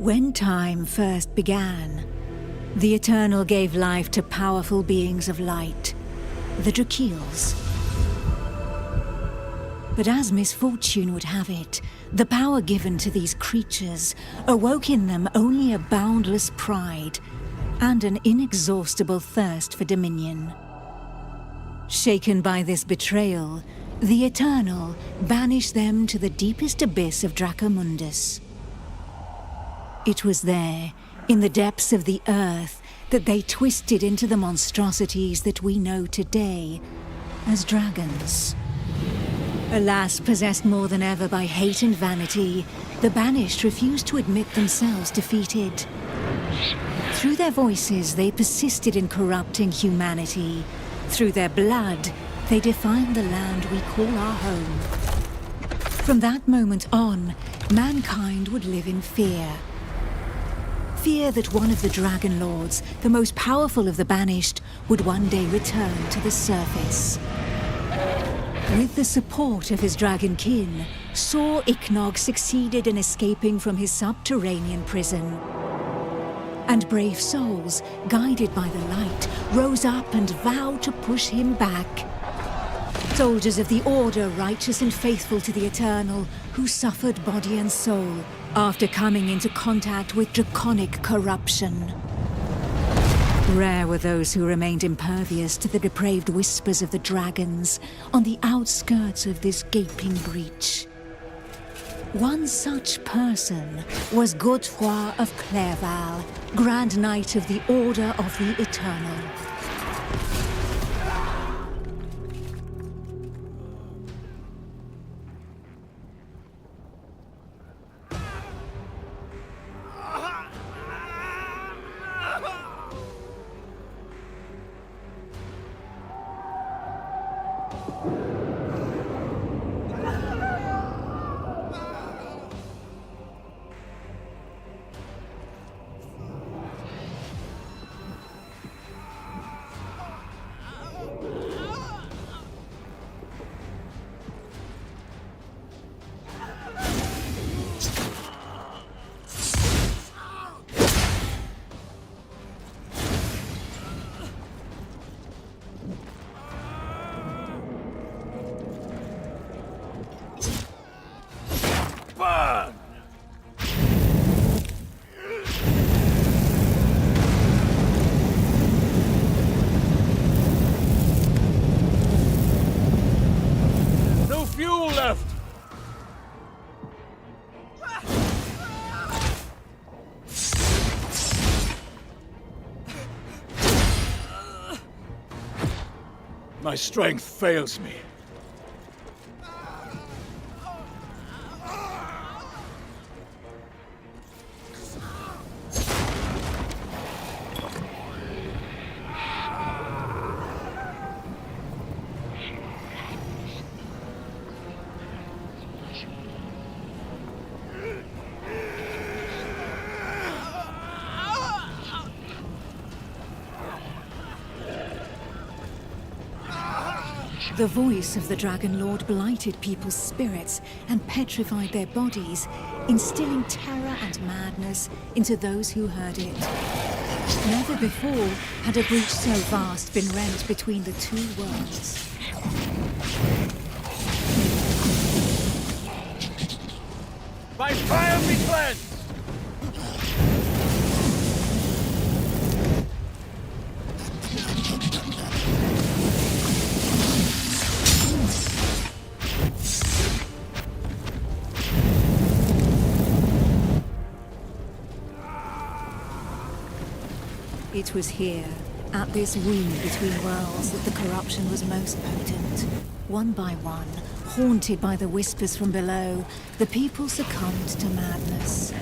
When time first began, the Eternal gave life to powerful beings of light, the Dragonkin. But as misfortune would have it, the power given to these creatures awoke in them only a boundless pride and an inexhaustible thirst for dominion. Shaken by this betrayal, the Eternal banished them to the deepest abyss of Dracomundus. It was there, in the depths of the earth, that they twisted into the monstrosities that we know today as dragons. Alas, possessed more than ever by hate and vanity, the Banished refused to admit themselves defeated. Through their voices, they persisted in corrupting humanity. Through their blood, they defined the land we call our home. From that moment on, mankind would live in fear. Fear that one of the Dragon Lords, the most powerful of the Banished, would one day return to the surface. With the support of his Dragonkin, Sor Ichnog succeeded in escaping from his subterranean prison. And brave souls, guided by the light, rose up and vowed to push him back. Soldiers of the Order, righteous and faithful to the Eternal, who suffered body and soul after coming into contact with draconic corruption. Rare were those who remained impervious to the depraved whispers of the dragons on the outskirts of this gaping breach. One such person was Godefroy of Clerval, Grand Knight of the Order of the Eternal. My strength fails me. The voice of the Dragon Lord blighted people's spirits and petrified their bodies, instilling terror and madness into those who heard it. Never before had a breach so vast been rent between the two worlds. By fire be cleansed! It was here, at this wound between worlds, that the corruption was most potent. One by one, haunted by the whispers from below, the people succumbed to madness.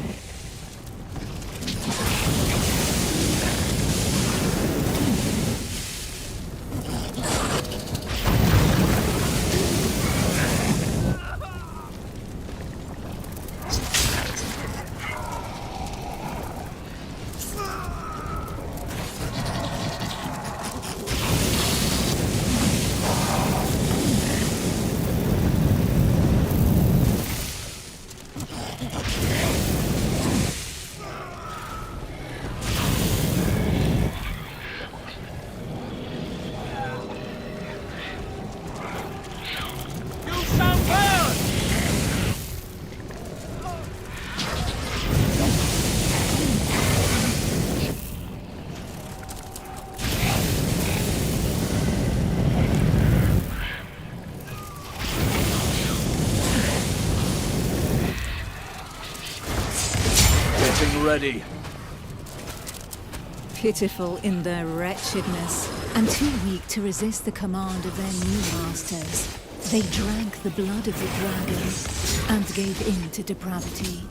already. Pitiful in their wretchedness, and too weak to resist the command of their new masters, they drank the blood of the dragon and gave in to depravity.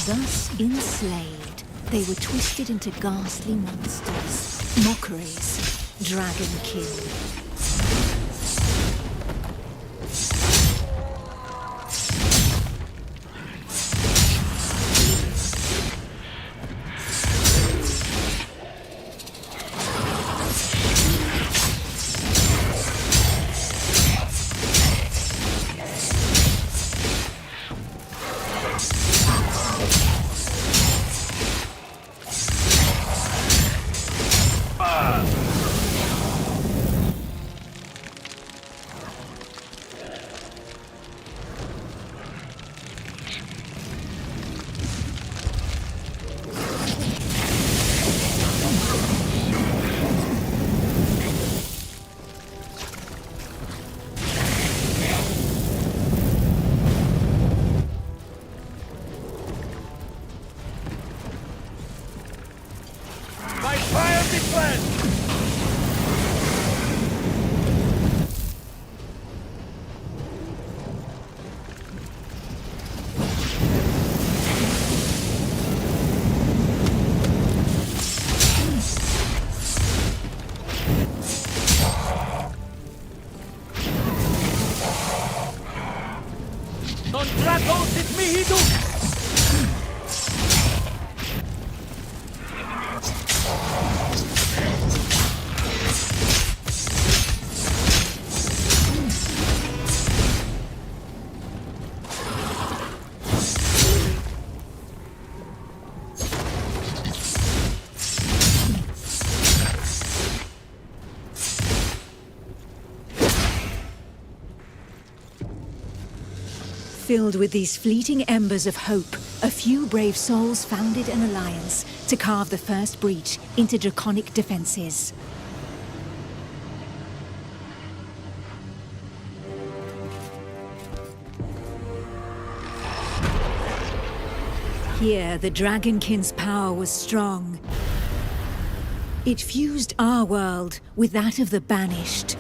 Thus enslaved, they were twisted into ghastly monsters, mockeries, Dragonkin. Filled with these fleeting embers of hope, a few brave souls founded an alliance to carve the first breach into draconic defenses. Here, the Dragonkin's power was strong. It fused our world with that of the Banished.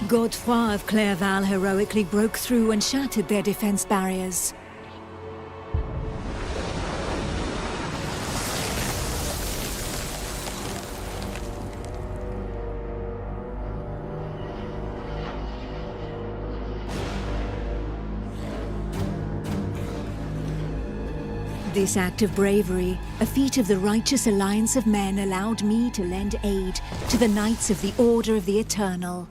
Godefroy of Clairval heroically broke through and shattered their defense barriers. This act of bravery, a feat of the righteous alliance of men, allowed me to lend aid to the Knights of the Order of the Eternal.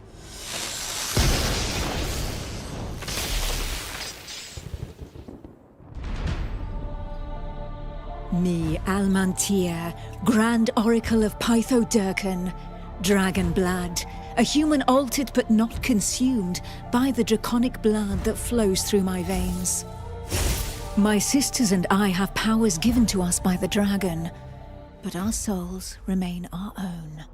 Me, Almantir, Grand Oracle of Pytho Durkan, Dragon Blood, a human altered but not consumed by the draconic blood that flows through my veins. My sisters and I have powers given to us by the dragon, but our souls remain our own.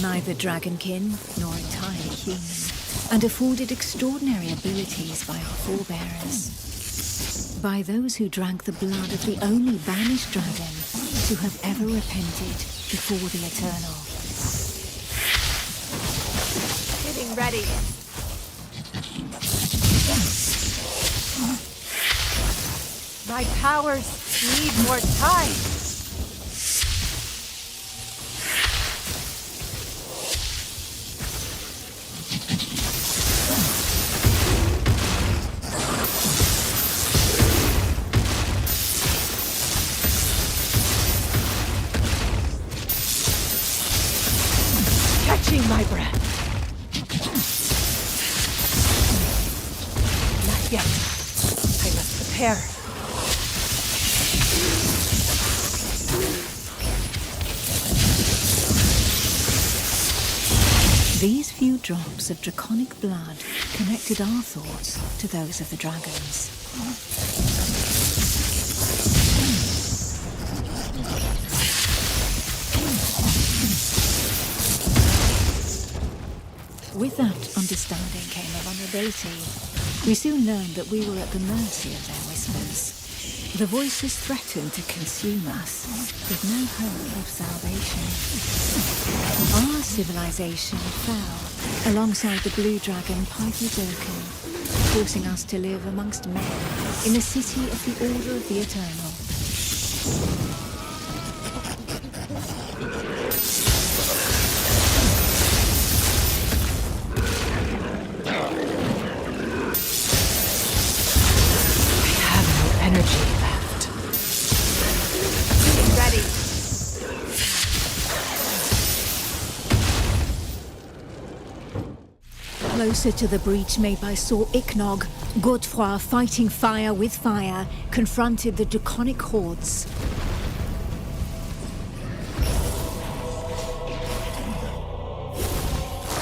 Neither dragonkin nor entirely human, and afforded extraordinary abilities by our forebearers. By those who drank the blood of the only banished dragon to have ever repented before the Eternal. Getting ready. My powers need more time. Catching my breath. Not yet. I must prepare. These few drops of draconic blood connected our thoughts to those of the dragons. With that understanding came a vulnerability. We soon learned that we were at the mercy of their whispers. The voices threatened to consume us, with no hope of salvation. Our civilization fell alongside the blue dragon Pythodurcan, forcing us to live amongst men in the city of the Order of the Eternal. Energy left. Getting ready. Closer to the breach made by Sir Ichnog, Godefroy, fighting fire with fire, confronted the draconic hordes.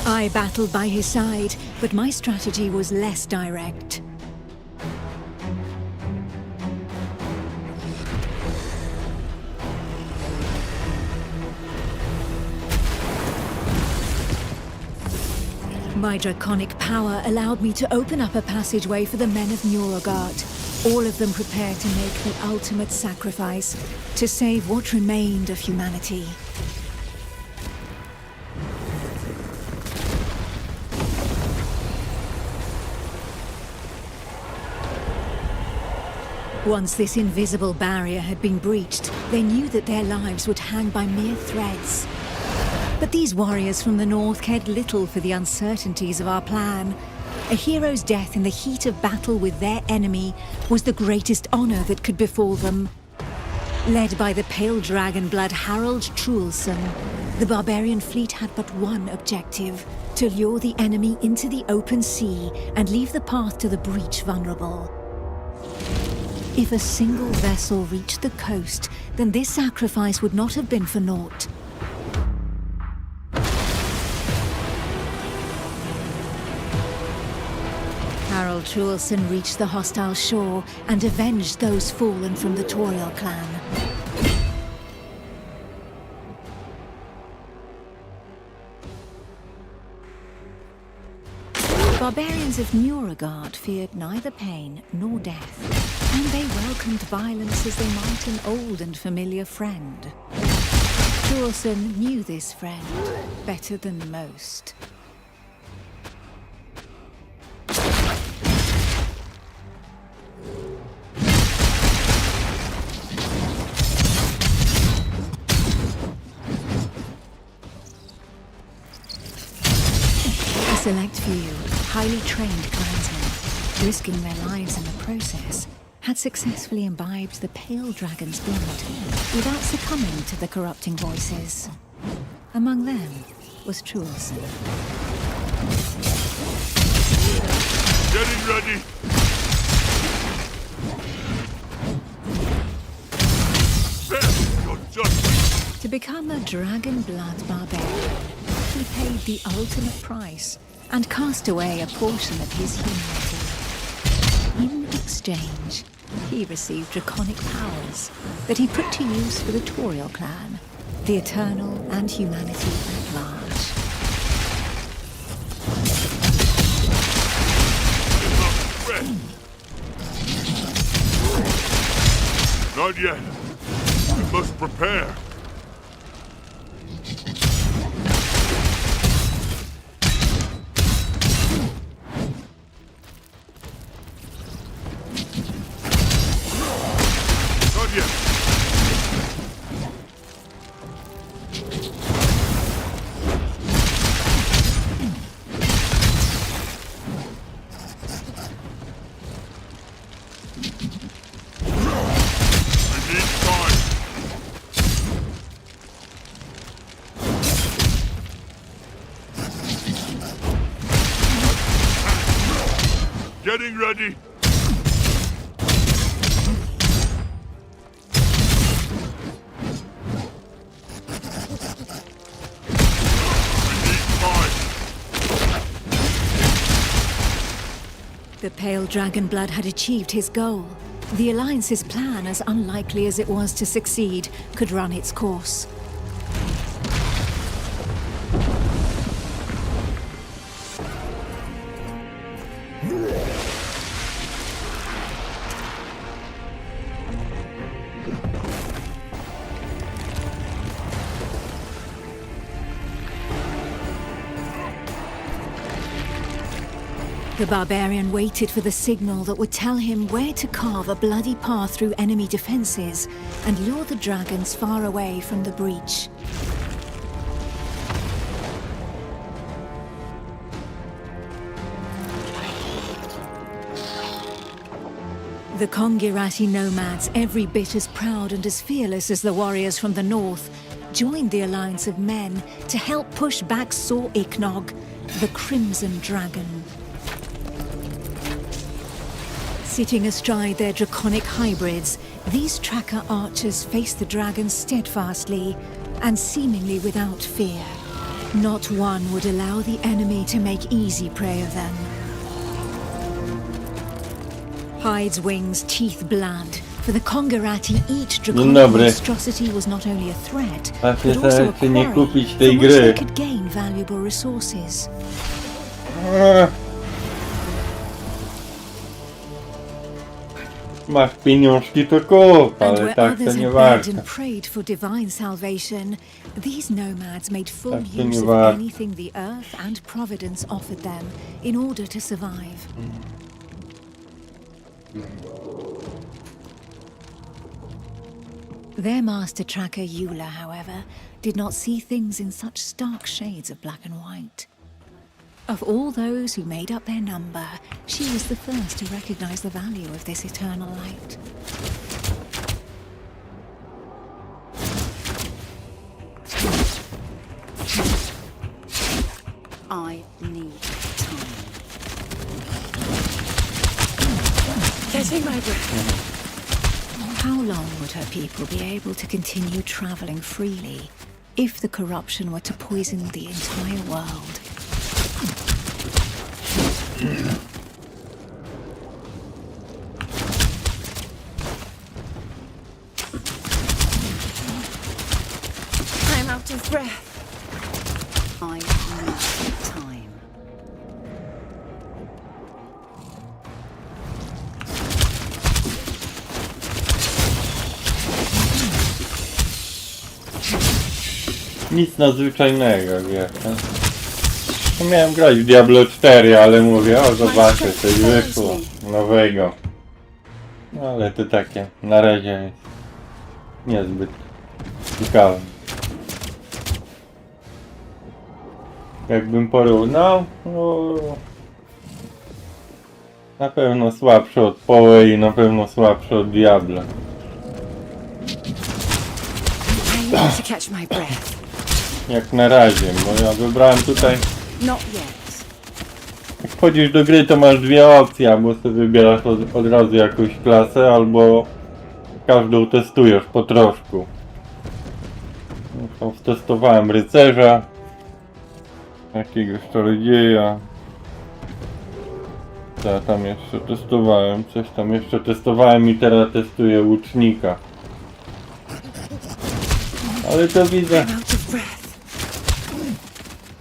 I battled by his side, but my strategy was less direct. My draconic power allowed me to open up a passageway for the men of Nurogard, all of them prepared to make the ultimate sacrifice to save what remained of humanity. Once this invisible barrier had been breached, they knew that their lives would hang by mere threads. But these warriors from the north cared little for the uncertainties of our plan. A hero's death in the heat of battle with their enemy was the greatest honor that could befall them. Led by the pale dragon blood Harald Truelson, the barbarian fleet had but one objective: to lure the enemy into the open sea and leave the path to the breach vulnerable. If a single vessel reached the coast, then this sacrifice would not have been for naught. Harald Truelson reached the hostile shore and avenged those fallen from the Toriel clan. Barbarians of Nurogard feared neither pain nor death, and they welcomed violence as they might an old and familiar friend. Truelson knew this friend better than most. A select few, highly trained clansmen, risking their lives in the process, had successfully imbibed the pale dragon's blood without succumbing to the corrupting voices. Among them was Truelson. Getting ready! Send your judgment! To become a dragon blood barbarian, he paid the ultimate price and cast away a portion of his humanity. In exchange, he received draconic powers that he put to use for the Toriel clan, the Eternal, and humanity at large. Not yet. We must prepare. the pale dragon blood had achieved his goal. The Alliance's plan, as unlikely as it was to succeed, could run its course. The barbarian waited for the signal that would tell him where to carve a bloody path through enemy defenses and lure the dragons far away from the breach. The Kongirati nomads, every bit as proud and as fearless as the warriors from the north, joined the alliance of men to help push back Sor Iknog, the Crimson Dragon. Sitting astride their draconic hybrids, these tracker archers faced the dragons steadfastly and seemingly without fear. Not one would allow the enemy to make easy prey of them. Hides, wings, teeth, blood. For the Kongirati, each draconic monstrosity was not only a threat, but also a quarry from which they could gain valuable resources. Masz pieniążki to kup, And ale where tak to others nie had begged warto. and prayed for divine salvation, these nomads made full Tak to nie use of warto. anything the earth and providence offered them in order to survive. Their master tracker Eula, however, did not see things in such stark shades of black and white. Of all those who made up their number, she was the first to recognize the value of this eternal light. I need time. Catching my breath. How long would her people be able to continue traveling freely if the corruption were to poison the entire world? I'm out of breath. I need time. Nic nadzwyczajnego, wiesz. No, miałem grać w Diablo 4, ale mówię, o zobaczę, coś wyszło nowego. No ale to takie, na razie jest niezbyt ciekawe. Jakbym porównał, no, na pewno słabszy od PoE i na pewno słabszy od Diabla. I need to catch my breath. Jak na razie, bo ja wybrałem tutaj, Not yet. jak wchodzisz do gry, to masz dwie opcje, albo sobie wybierasz od razu jakąś klasę, albo każdą testujesz po troszku. No, testowałem rycerza, jakiegoś czarodzieja. Co ja tam jeszcze testowałem? Coś tam jeszcze testowałem i teraz testuję łucznika. Ale to widzę, I'm out of breath.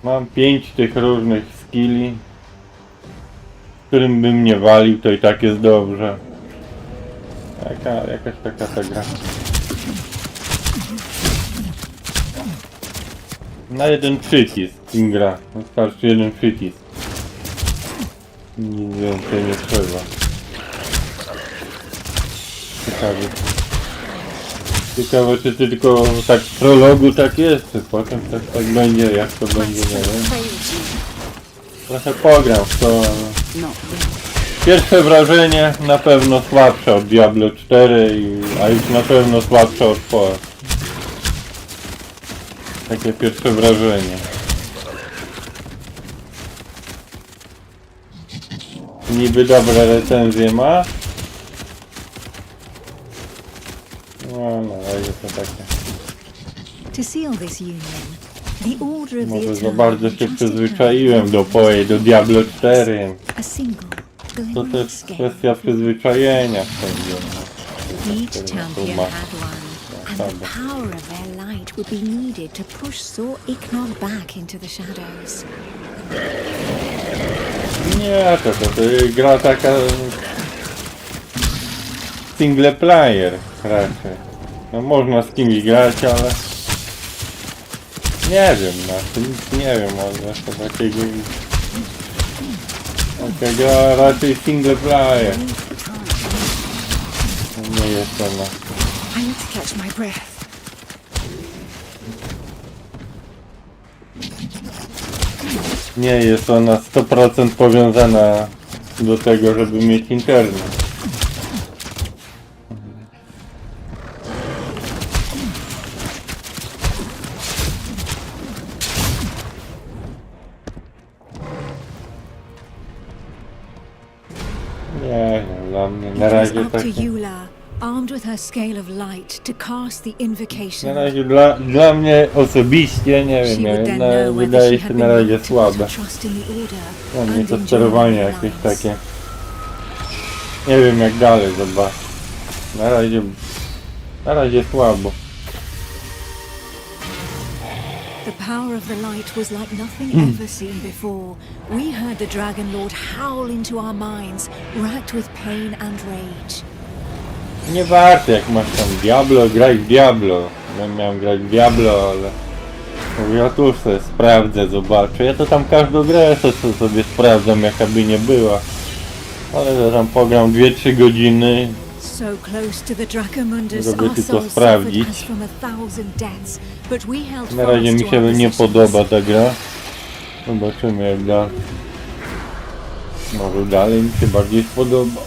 mam 5 tych różnych skilli, którym bym nie walił, to i tak jest dobrze. Jakaś taka ta gra. Na jeden przycisk im gra. Wystarczy jeden przycisk. Nic więcej nie trzeba. Ciekawe czy tylko tak w prologu tak jest, czy potem tak będzie, jak to będzie, nie wiem. Trochę pogram w to, ale... Not yet. Pierwsze wrażenie na pewno słabsze od Diablo 4, a już na pewno słabsze od PoE. Takie pierwsze wrażenie. Niby dobre recenzje ma. No, jest to takie. To seal this union, the Order of the Może za Eternal bardzo się entrusted her przyzwyczaiłem do PoE, do Diablo 4. a single, To glimmering też escape. kwestia przyzwyczajenia w tym wieku. Each champion had one, and the power of their light would be needed to push Saw Iknog back into the shadows. Nie, to jest gra taka... single player raczej. No można z kimś grać, ale... Nie wiem, znaczy nic nie wiem, ale to takiego... Taka gra raczej single player. Nie jest ona. I need to catch my breath. Nie jest ona 100% powiązana do tego, żeby mieć internet. Nie, dla mnie na It was razie up tak. to Eula, armed with her scale of light, to cast the Na invocation. razie dla mnie osobiście, nie She wiem, would then know whether wydaje she się had na been razie able to słabe. trust in the order Dla mnie and to enjoy sterowanie their jakieś lives. takie. Nie wiem jak dalej zobacz. Na razie słabo. The power of the light was like nothing ever seen before. We heard the Dragon Lord howl into our minds, racked with pain and rage. Nie warto, jak masz tam Diablo, graj w Diablo. Ja miałem grać w Diablo, ale... Mówię, a tu sobie sprawdzę, zobaczę. Ja to tam każdą grę sobie sprawdzam, jaka by nie była. Ale ja tam pogram 2-3 godziny. So close to the Dracomundus, Żeby our tylko souls sprawdzić. suffered as from 1000 deaths, but we held Na razie mi fast to się our nie positions. podoba ta gra. Zobaczymy jak da. Może dalej mi się bardziej spodoba.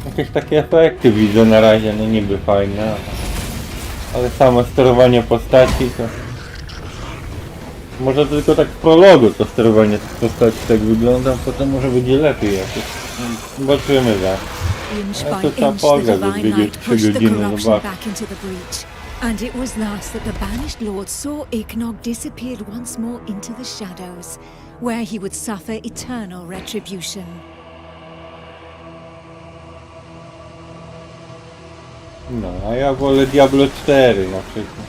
Jakieś takie efekty widzę na razie, no niby fajne. Ale samo sterowanie postaci to... Może tylko tak w prologu to sterowanie tych postaci tak wygląda, potem może będzie lepiej jakoś. Zobaczymy za. Inch Ja by to trzeba inch, the pograć, divine żeby light 3 pushed the godziny corruption zobaczyć. back into the breach. And it was thus that the banished lord saw Iknog disappeared once more into the shadows, where he would suffer eternal retribution. No, a ja wolę Diablo 4 na przykład.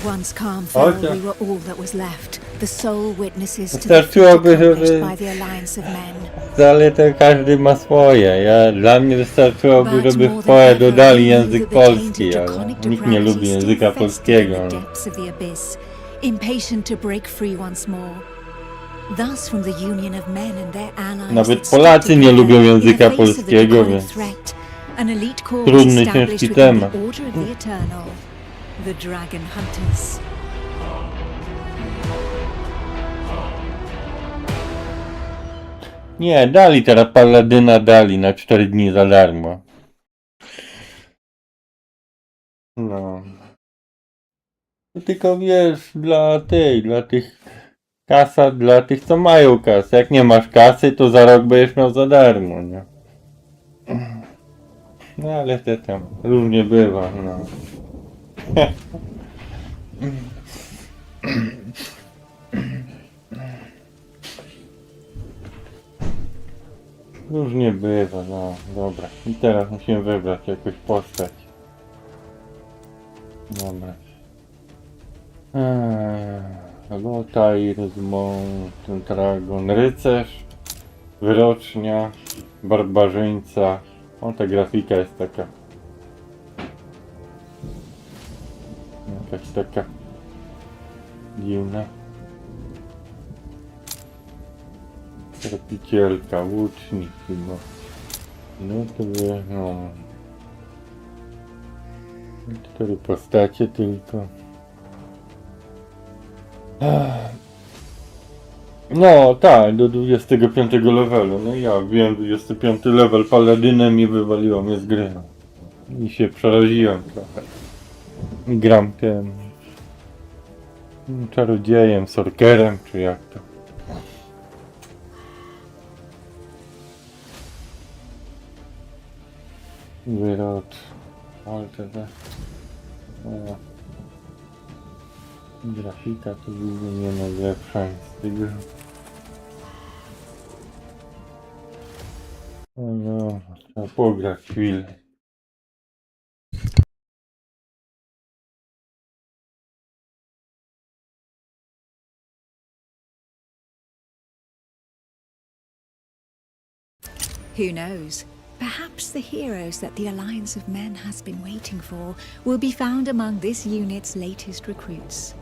Once calm fell, Okay. we were all that was left, the sole witnesses to the Wystarczyłoby, feat accomplished żeby- by the alliance of men. Ale to każdy ma swoje. Dla mnie wystarczyłoby, But żeby more w than PoE ever, dodali we knew język that the tainted polski, ale draconic nikt nie depravity lubi still języka festered polskiego. in the depths of the abyss, impatient to break free once more. Thus from the union of men and their allies Nawet that stood Polacy nie together lubią in the języka face of the polskiego, demonic więc threat, an elite corps trudny, established ciężki within temat. the Order of the Eternal, the Dragon Hunters. Nie, dali teraz Paladyna, dali na 4 dni za darmo. No. To tylko wiesz, dla tych kasa, dla tych co mają kasę. Jak nie masz kasy, to za rok będziesz miał za darmo, nie? No ale to tam różnie bywa, no. Różnie bywa, no dobra. I teraz musimy wybrać jakąś postać. Dobra. Lotaj, ten dragon, rycerz, wyrocznia, barbarzyńca. O, ta grafika jest taka. Jakaś taka dziwna. Tropicielka, łucznik chyba. No to by, no. 4 postacie tylko. No tak, do 25 levelu. No ja wiem, 25 level paladynem i wywaliło mnie z gry. I się przeraziłem trochę. Gram tym czarodziejem, sorkerem, czy jak to. Wyrocz. Ale to O. Grafika to widzę nie najlepsza z tego. No, trzeba pograć chwilę. Who knows? Perhaps the heroes that the Alliance of Men has been waiting for will be found among this unit's latest recruits.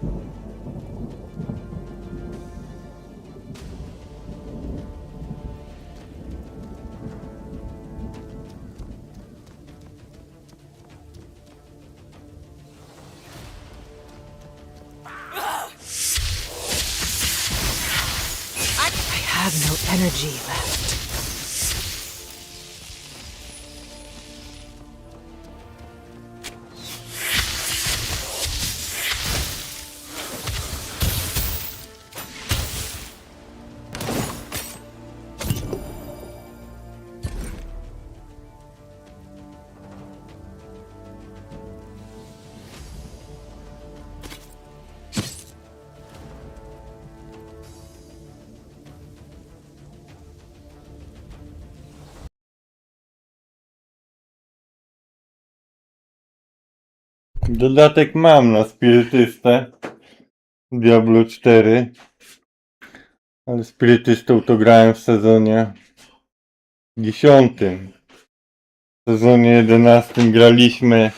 I have no energy left. Dodatek mam na spirytystę Diablo 4, ale spirytystą to grałem w sezonie 10. W sezonie 11 graliśmy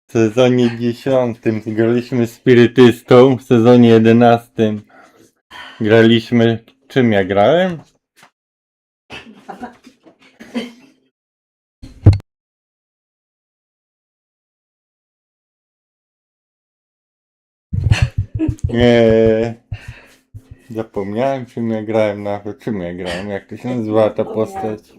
w sezonie 10 graliśmy spirytystą, w sezonie 11 graliśmy... Czym ja grałem? Zapomniałem czym ja grałem nawet, czym ja grałem, jak to się nazywa ta postać.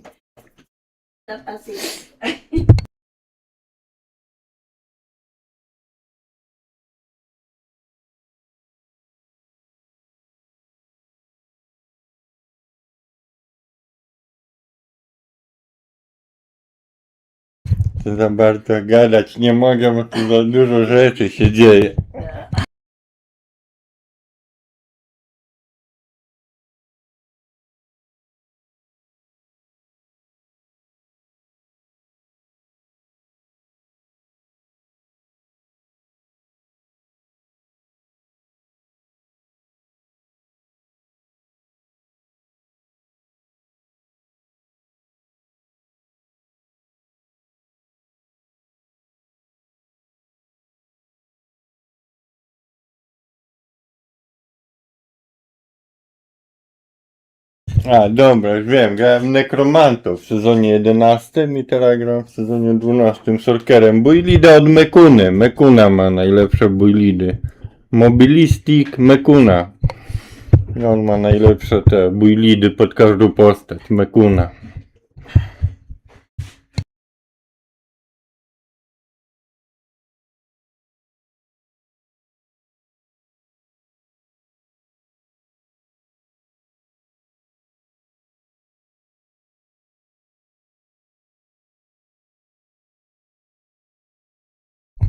To za bardzo gadać nie mogę, bo tu za dużo rzeczy się dzieje. A, dobra, już wiem, grałem Nekromantą w sezonie 11 i teraz gram w sezonie 12 Sorkerem. Builida od Mekuny. Mekuna ma najlepsze builidy. Mobilistic Mekuna. I on ma najlepsze te builidy pod każdą postać. Mekuna.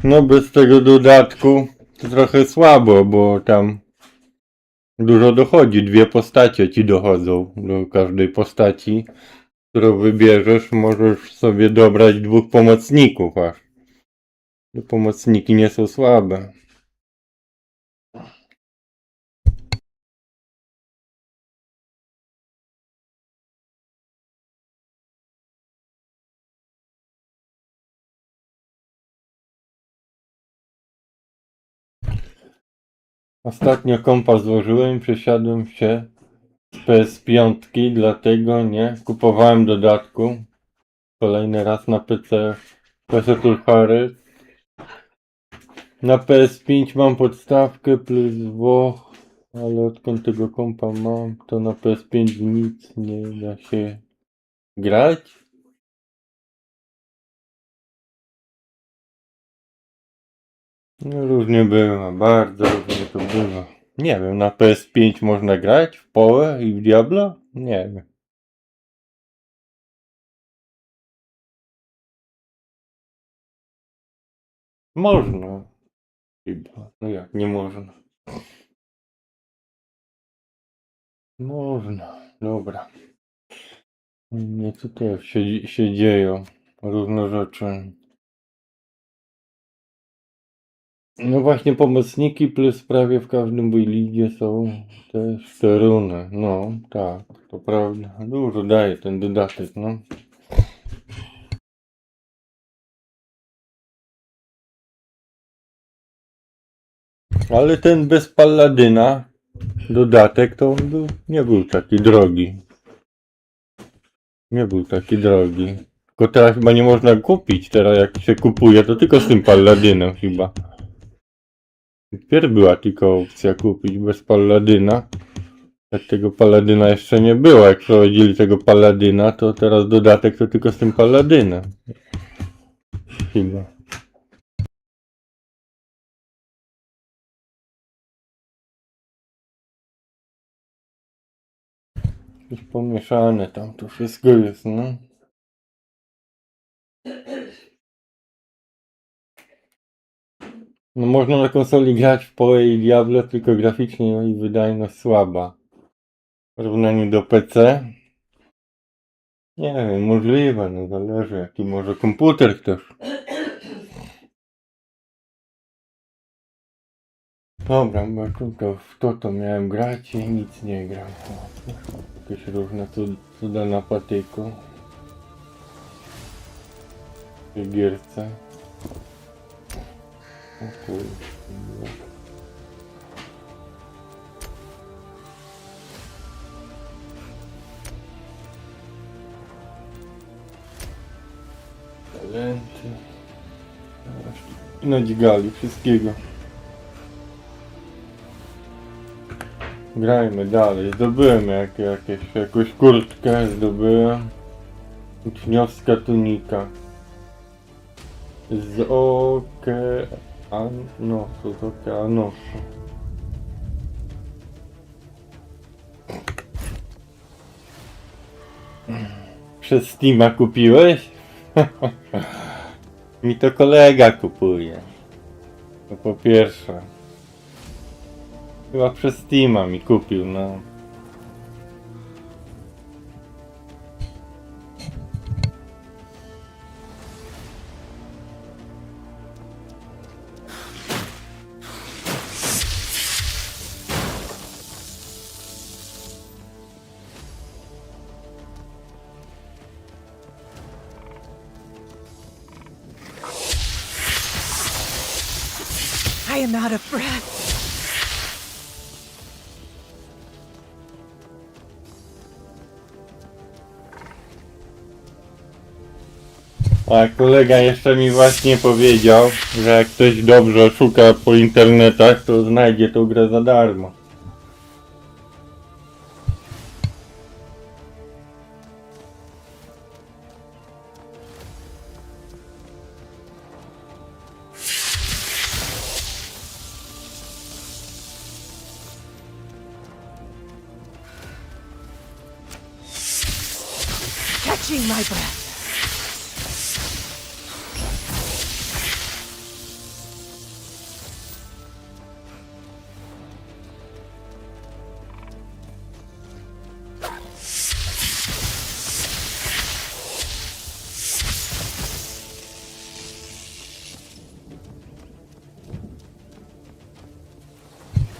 No bez tego dodatku to trochę słabo, bo tam dużo dochodzi. Dwie postacie ci dochodzą do każdej postaci, którą wybierzesz. Możesz sobie dobrać dwóch pomocników aż. Te pomocniki nie są słabe. Ostatnio kompa złożyłem, przesiadłem się z PS5, dlatego nie kupowałem dodatku. Kolejny raz na PC ROG Harpe. Na PS5 mam podstawkę plus WoH, ale odkąd tego kompa mam, to na PS5 nic nie da się grać. No różnie bywa, bardzo różnie to bywa. Nie wiem, na PS5 można grać w PoE i w Diablo? Nie wiem. Można. Chyba. No jak nie można? Można. Dobra. Nie, co tutaj się dzieją? Różne rzeczy. No właśnie pomocniki plus prawie w każdym buildzie są też te runy. No tak, to prawda. Dużo daje ten dodatek, no. Ale ten bez Palladyna dodatek to on nie był taki drogi. Nie był taki drogi. Tylko teraz chyba nie można kupić. Teraz jak się kupuje to tylko z tym Palladynem chyba. Wpierw była tylko opcja kupić bez Palladyna. Jak tego Paladyna jeszcze nie było, jak prowadzili tego Paladyna, to teraz dodatek to tylko z tym Paladynem. Chyba. Już pomieszane tam to wszystko jest, no. No można na konsoli grać w PoE i Diablo, tylko graficznie i wydajność słaba. W porównaniu do PC. Nie wiem, możliwe, no zależy jaki może komputer też. Dobra, bo w to miałem grać i nic nie gram. Jakieś różne cuda na patyku. W gierce. O kurde. Talenty. Nadźgali wszystkiego. Grajmy dalej. Zdobyłem jakąś kurtkę, zdobyłem. Uczniowska tunika. Z okeanosu. Przez Steama kupiłeś? Mi to kolega kupuje. To po pierwsze. Chyba przez Steama mi kupił, no. I am out of breath. A kolega jeszcze mi właśnie powiedział, że jak ktoś dobrze szuka po internetach, to znajdzie tą grę za darmo. Catching my breath.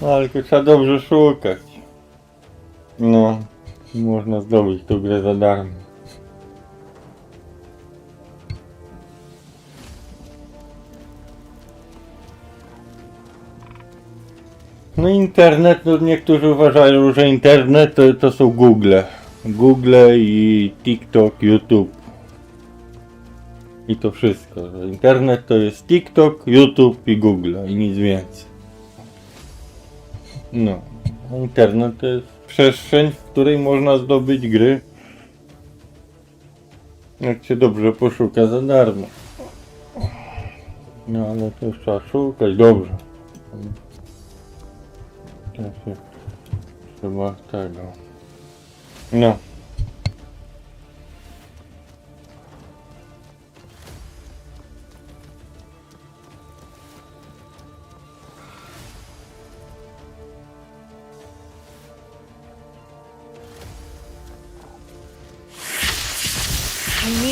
No ale to trzeba dobrze szukać. No, można zdobyć tą grę za darmo. No internet, no niektórzy uważają, że internet to są Google. Google i TikTok, YouTube. I to wszystko. Internet to jest TikTok, YouTube i Google i nic więcej. No, internet to jest przestrzeń, w której można zdobyć gry, jak się dobrze poszuka za darmo. No ale to już trzeba szukać dobrze. To się trzeba tego. No.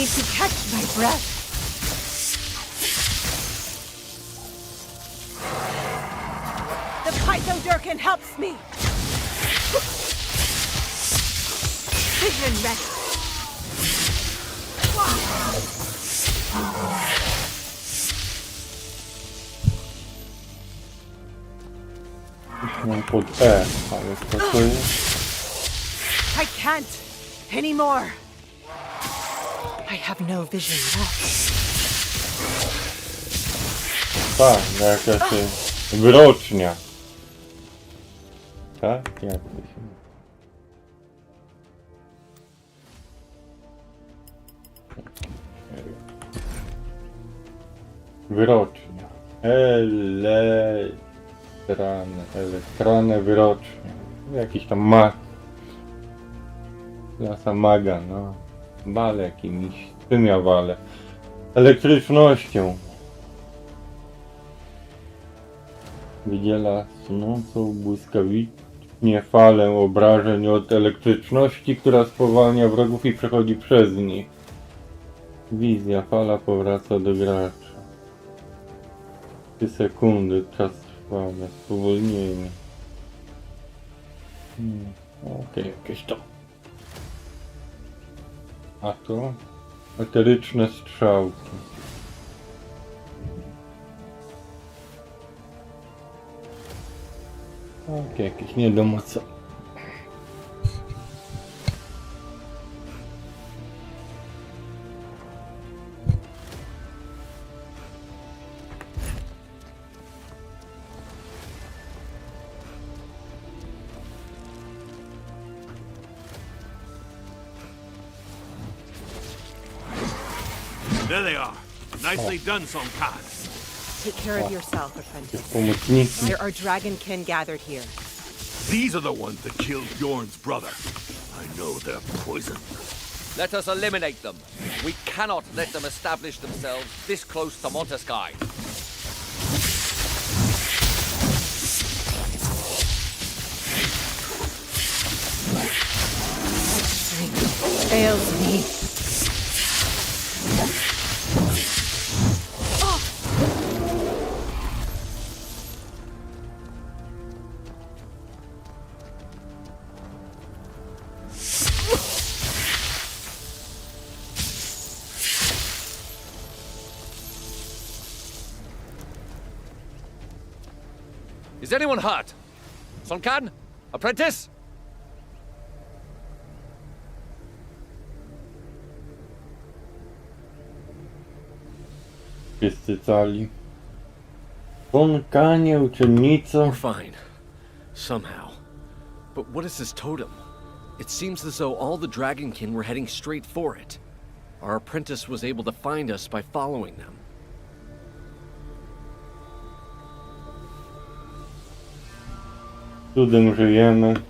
need to catch my breath. The Pythodurkin helps me. Vision ready. Mam pod E, ale co to jest? I can't anymore. I have no vision left. Tak, jakaś wyrocznia. Tak? Jak to się... Wyrocznia. Elektrane wyrocznia. Jakiś tam mag. Klasa maga, no. Wale jakimiś. Czym ja walę? Elektrycznością. Wydziela sunącą błyskawicznie falę obrażeń od elektryczności, która spowalnia wrogów i przechodzi przez nich. Wizja, fala powraca do gracza. 3 sekundy, czas trwania, spowolnienie. Okej, jakieś to. A to? Eteryczne strzałki. Okej, jakieś nie wiadomo co. There they are. Nicely done, Somkat. Take care of yourself, apprentice. Pomocniki. There are Dragonkin gathered here. These are the ones that killed Bjorn's brother. I know they're poison. Let us eliminate them. We cannot let them establish themselves this close to Montesky. Strength fails me. Is anyone hurt? Sonkan? Apprentice? Wszyscy cali. Konkanie, uczennico. We're fine. Somehow. But what is this totem? It seems as though all the Dragonkin were heading straight for it. Our apprentice was able to find us by following them. Cudem żyjemy.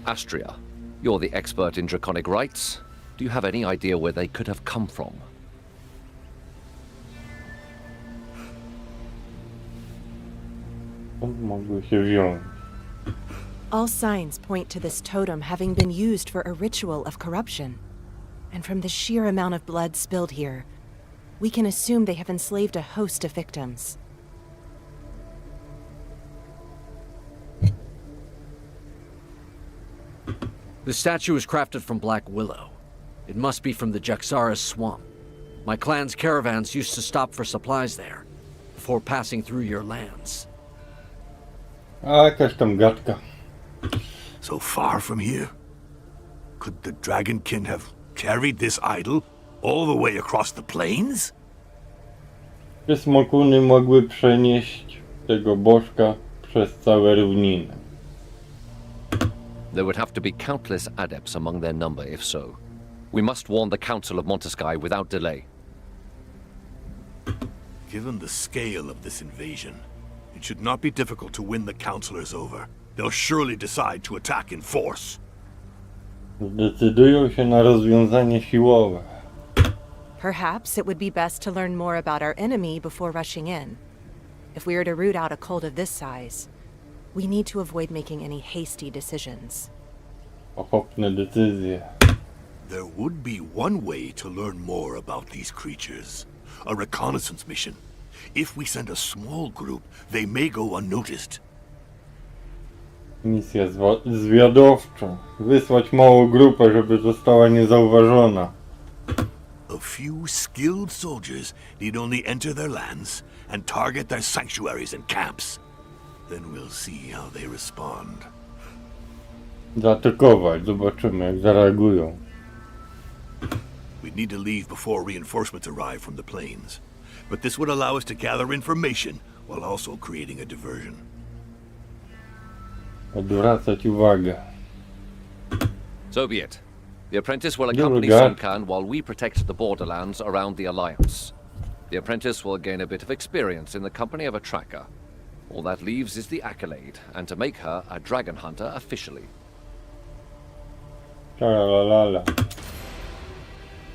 Astria, you're the expert in draconic rites. Do you have any idea where they could have come from? Skąd mogły się wziąć? All signs point to this totem having been used for a ritual of corruption. And from the sheer amount of blood spilled here, we can assume they have enslaved a host of victims. The statue is crafted from black willow. It must be from the Jaxara's swamp. My clan's caravans used to stop for supplies there, before passing through your lands. A jakaś tam gadka. So far from here? Could the Dragonkin have carried this idol all the way across the plains? Czy smokuny mogły przenieść tego bożka przez całe równiny? There would have to be countless adepts among their number if so. We must warn the Council of Montesky without delay. Given the scale of this invasion, it should not be difficult to win the Councilors over. They'll surely decide to attack in force. Zdecydują się na rozwiązanie siłowe. Perhaps it would be best to learn more about our enemy before rushing in. If we are to root out a cult of this size, we need to avoid making any hasty decisions. Pochopne decyzje. There would be one way to learn more about these creatures. A reconnaissance mission. If we send a small group, they may go unnoticed. Misja zwiadowcza. Wysłać małą grupę, żeby została niezauważona. A few skilled soldiers need only enter their lands and target their sanctuaries and camps. Then we'll see how they respond. Zaatakować, zobaczymy jak zareagują. We'd need to leave before reinforcements arrive from the plains. But this would allow us to gather information while also creating a diversion. Odwracać uwagę. So be it. The apprentice will You accompany got- Sun Khan while we protect the borderlands around the Alliance. The apprentice will gain a bit of experience in the company of a tracker. All that leaves is the accolade, and to make her a dragon hunter officially. Tralalala.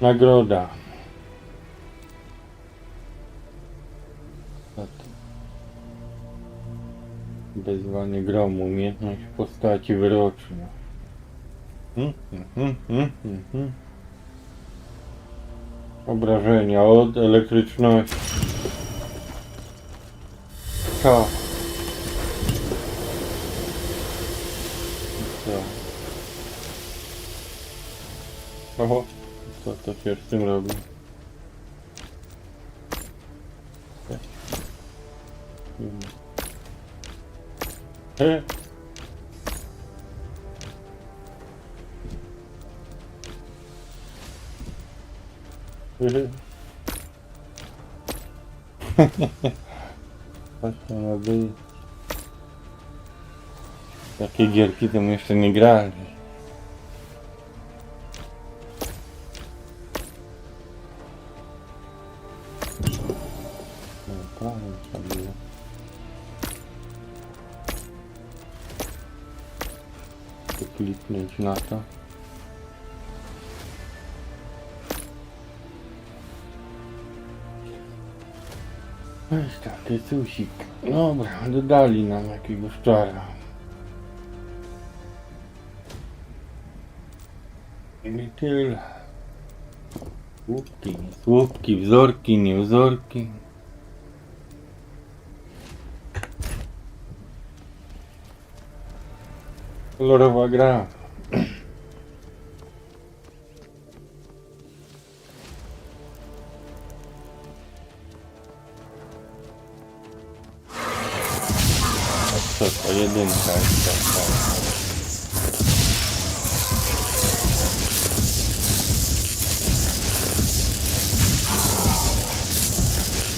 Nagroda. Co to? Wezwanie gromu, umiejętność postaci wyrocznej. Obrażenia od elektryczności. Co? Co? Oho, co to się z tym robi? He? Właśnie ma być. Takie gierki to my jeszcze nie grali. No, prawie trzeba było. Kliknąć na to. Weź taki susik. Dobra, dodali nam jakiegoś czara. I tyle. Słupki, słupki, wzorki, nie wzorki. Kolorowa gra. Co to jedynka jest taka.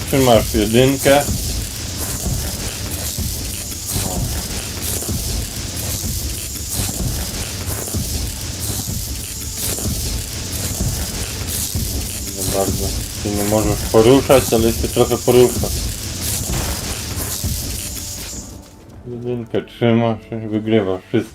Trzymasz jedynkę. Nie bardzo. Ty nie możesz poruszać, ale się trochę poruszasz. Jedynkę trzymasz i wygrywasz wszystko.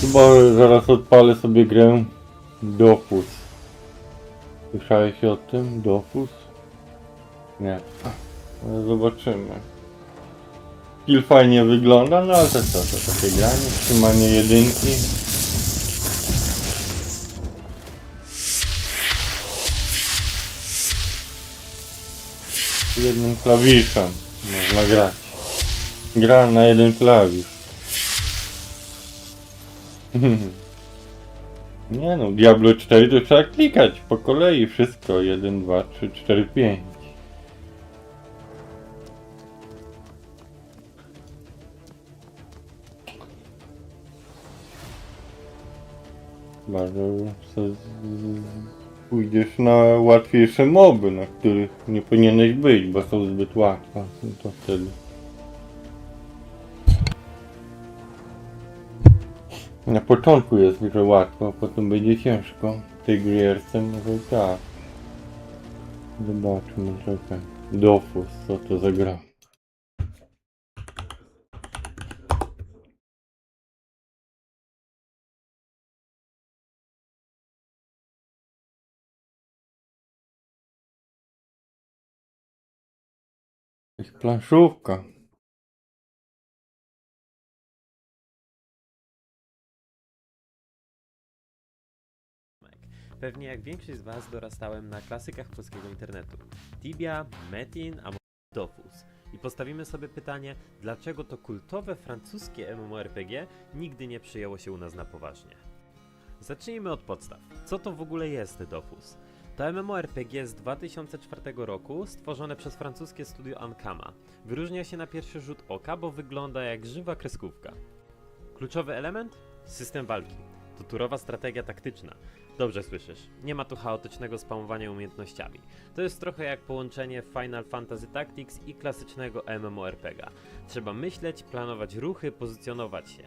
Chyba zaraz odpalę sobie grę Dofus. Słyszałeś o tym? Dofus? Nie. Ale zobaczymy. Skill fajnie wygląda, no ale to co? To takie granie, trzymanie jedynki. Jednym klawiszem można grać. Gra na jeden klawisz. Nie no, Diablo 4 to trzeba klikać po kolei wszystko. 1, 2, 3, 4, 5. Bardzo pójdziesz na łatwiejsze moby, na których nie powinieneś być, bo są zbyt łatwe. No to wtedy. Na początku jest że łatwo, a potem będzie ciężko. W tej gierce, no to tak. Zobaczmy trochę. Dofus, co to za gra? Jakaś planszówka. Pewnie jak większość z Was dorastałem na klasykach polskiego internetu. Tibia, Metin, a może Dofus. I postawimy sobie pytanie, dlaczego to kultowe francuskie MMORPG nigdy nie przyjęło się u nas na poważnie. Zacznijmy od podstaw. Co to w ogóle jest Dofus? To MMORPG z 2004 roku, stworzone przez francuskie studio Ankama. Wyróżnia się na pierwszy rzut oka, bo wygląda jak żywa kreskówka. Kluczowy element? System walki. To turowa strategia taktyczna. Dobrze słyszysz, nie ma tu chaotycznego spamowania umiejętnościami. To jest trochę jak połączenie Final Fantasy Tactics i klasycznego MMORPG. Trzeba myśleć, planować ruchy, pozycjonować się.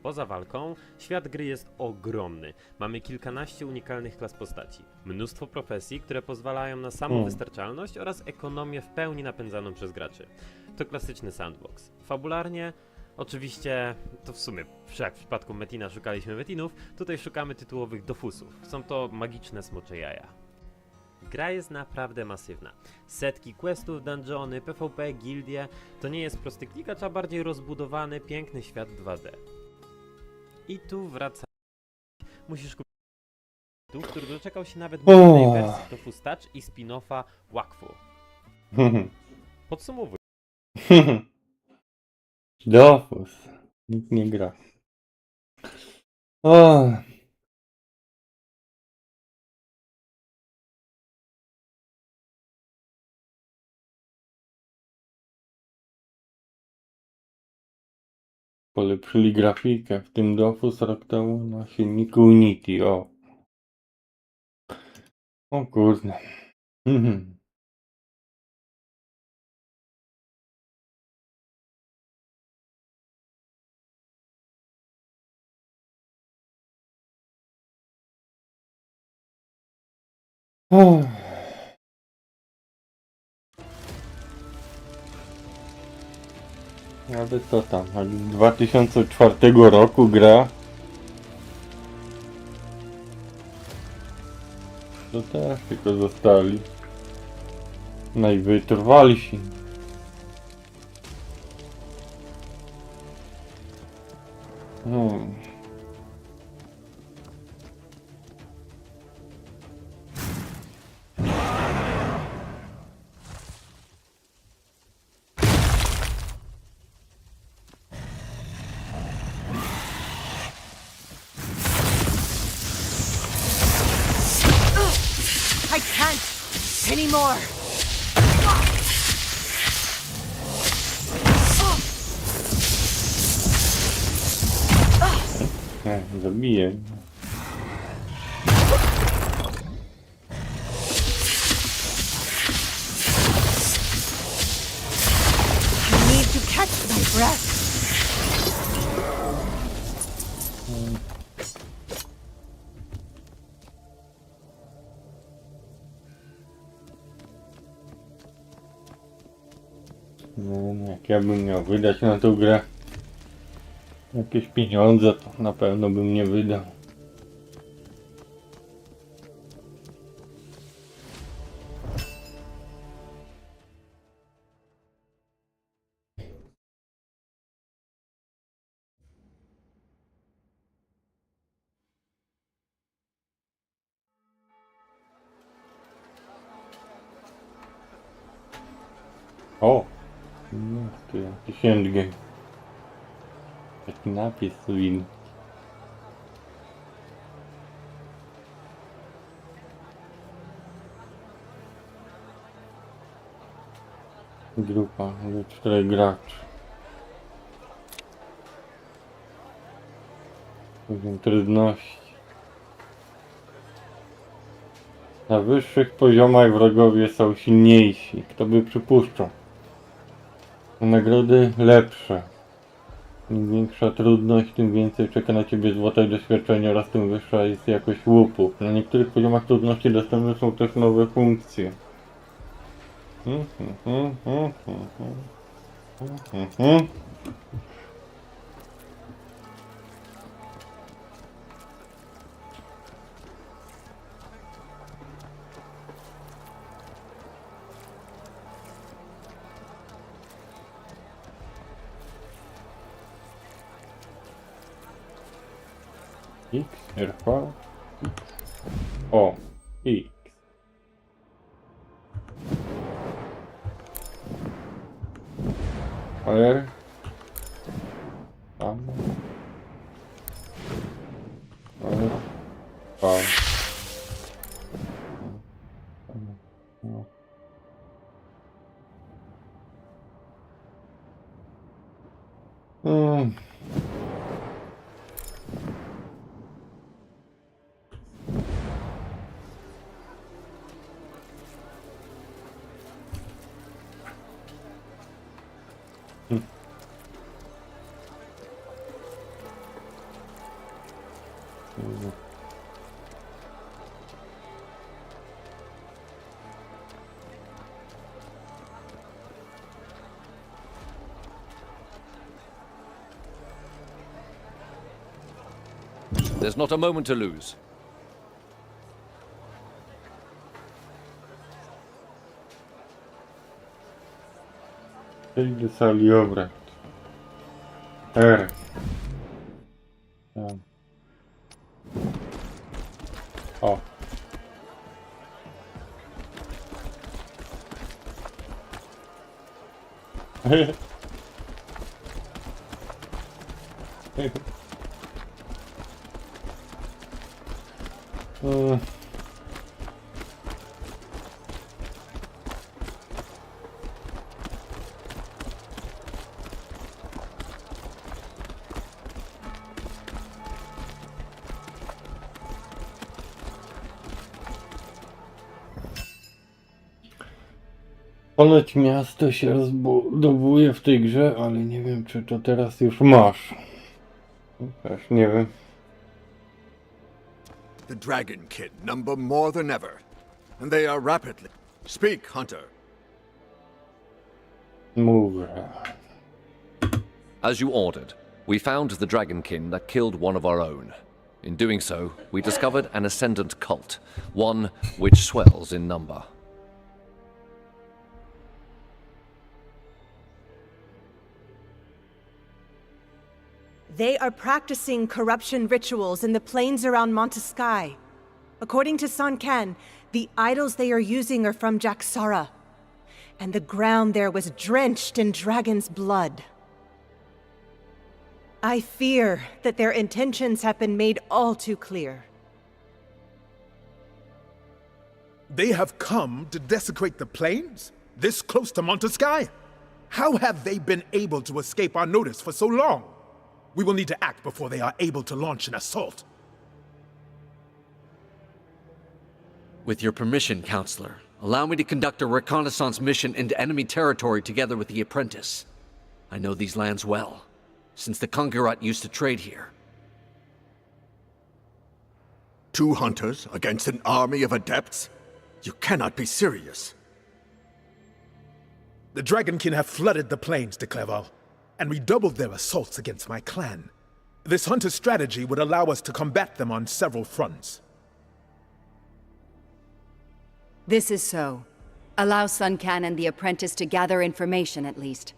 Poza walką, świat gry jest ogromny. Mamy kilkanaście unikalnych klas postaci, mnóstwo profesji, które pozwalają na samowystarczalność oraz ekonomię w pełni napędzaną przez graczy. To klasyczny sandbox. Fabularnie, oczywiście, to w sumie, jak w przypadku Metina szukaliśmy Metinów, tutaj szukamy tytułowych dofusów. Są to magiczne smocze jaja. Gra jest naprawdę masywna. Setki questów, dungeony, PvP, gildie. To nie jest prosty klikacz, a bardziej rozbudowany, piękny świat 2D. I tu wraca. Musisz kupić, który doczekał się nawet mobilnej wersji Dofus Touch i spin-offa Wakfu. Podsumowuj. Dofus. Nikt nie gra. O. Polepszyli grafikę, w tym Dofus rok temu na silniku Unity, o. O kurde. Ale co tam, od 2004 roku gra. To też tylko zostali najwytrwalsi. I can't anymore. Zabiję. I need to catch my breath. Jak ja bym miał wydać na tą grę jakieś pieniądze, to na pewno bym nie wydał. O! No, tu jakiś endgame. Taki napis win. Grupa do 4 graczy. Poziom trudności. Na wyższych poziomach wrogowie są silniejsi. Kto by przypuszczał? Nagrody lepsze. Im większa trudność, tym więcej czeka na ciebie złota i doświadczenia oraz tym wyższa jest jakość łupów. Na niektórych poziomach trudności dostępne są też nowe funkcje. X, RV, O, X. R, tam, R, V. There's not a moment to lose. Przejdź do sali obrad. R. Tam. O. Ponoć miasto się rozbudowuje w tej grze, ale nie wiem, czy to teraz już masz. Też nie wiem. The Dragonkin number more than ever, and they are rapidly. Speak, Hunter. Mówię. As you ordered, we found the Dragonkin that killed one of our own. In doing so, we discovered an ascendant cult, one which swells in number. They are practicing corruption rituals in the plains around Montesky. According to Sun Can, the idols they are using are from Jaxara, and the ground there was drenched in dragon's blood. I fear that their intentions have been made all too clear. They have come to desecrate the plains? This close to Montesky? How have they been able to escape our notice for so long? We will need to act before they are able to launch an assault. With your permission, Counselor, allow me to conduct a reconnaissance mission into enemy territory together with the apprentice. I know these lands well, since the Kongirat used to trade here. 2 hunters against an army of adepts? You cannot be serious. The Dragonkin have flooded the plains, de Clerval, and redoubled their assaults against my clan. This hunter strategy would allow us to combat them on several fronts. This is so. Allow Sun Can and the apprentice to gather information at least.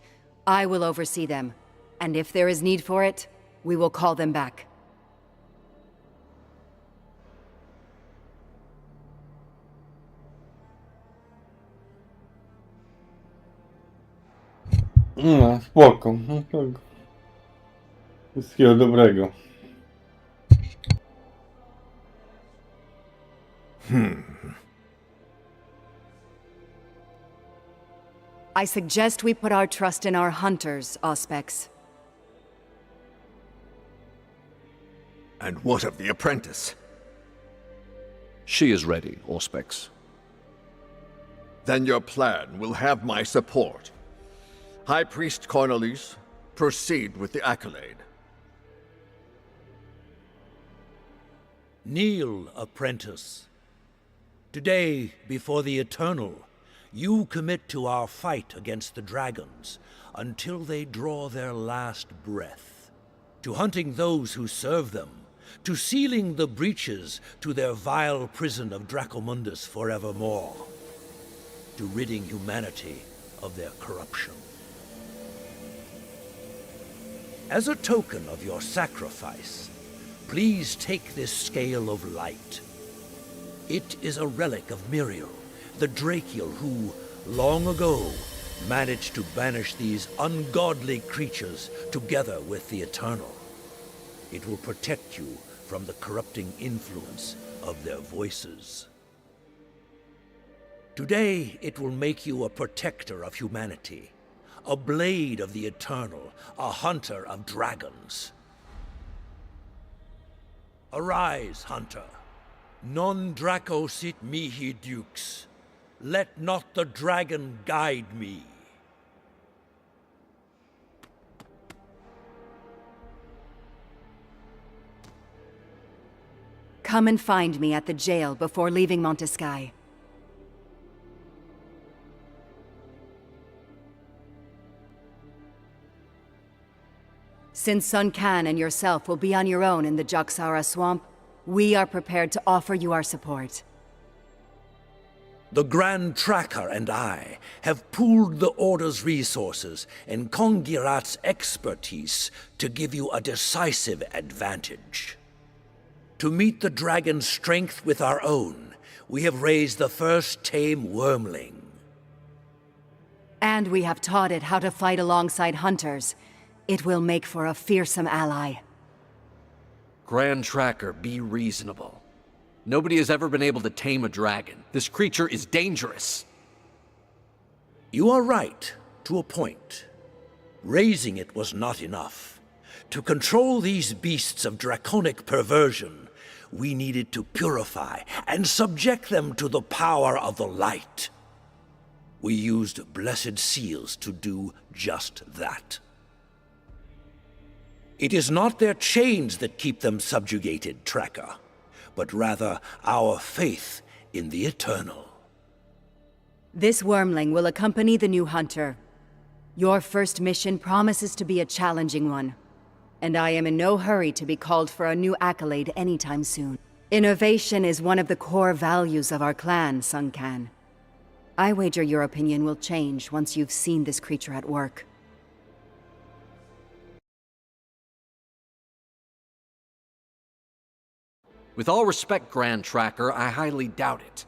I will oversee them, and if there is need for it, we will call them back. No, spoko. No, to... Wszystkiego dobrego. I suggest we put our trust in our hunters, Auspex. And what of the apprentice? She is ready, Auspex. Then your plan will have my support. High Priest Cornelis, proceed with the accolade. Kneel, apprentice. Today, before the Eternal, You commit to our fight against the dragons until they draw their last breath, to hunting those who serve them, to sealing the breaches to their vile prison of Dracomundus forevermore, to ridding humanity of their corruption. As a token of your sacrifice, please take this scale of light. It is a relic of Miriel, the Drakiel who, long ago, managed to banish these ungodly creatures together with the Eternal. It will protect you from the corrupting influence of their voices. Today, it will make you a protector of humanity, a blade of the Eternal, a hunter of dragons. Arise, hunter. Non Draco sit mihi dukes. Let not the dragon guide me. Come and find me at the jail before leaving Montesquieu. Since Sun Can and yourself will be on your own in the Jaksara swamp, we are prepared to offer you our support. The Grand Tracker and I have pooled the Order's resources and Kongirat's expertise to give you a decisive advantage. To meet the dragon's strength with our own, we have raised the first tame wormling. And we have taught it how to fight alongside hunters. It will make for a fearsome ally. Grand Tracker, be reasonable. Nobody has ever been able to tame a dragon. This creature is dangerous. You are right, to a point. Raising it was not enough. To control these beasts of draconic perversion, we needed to purify and subject them to the power of the light. We used blessed seals to do just that. It is not their chains that keep them subjugated, Tracker, but rather our faith in the Eternal. This wormling will accompany the new hunter. Your first mission promises to be a challenging one, and I am in no hurry to be called for a new accolade anytime soon. Innovation is one of the core values of our clan, Sun Can. I wager your opinion will change once you've seen this creature at work. With all respect, Grand Tracker, I highly doubt it.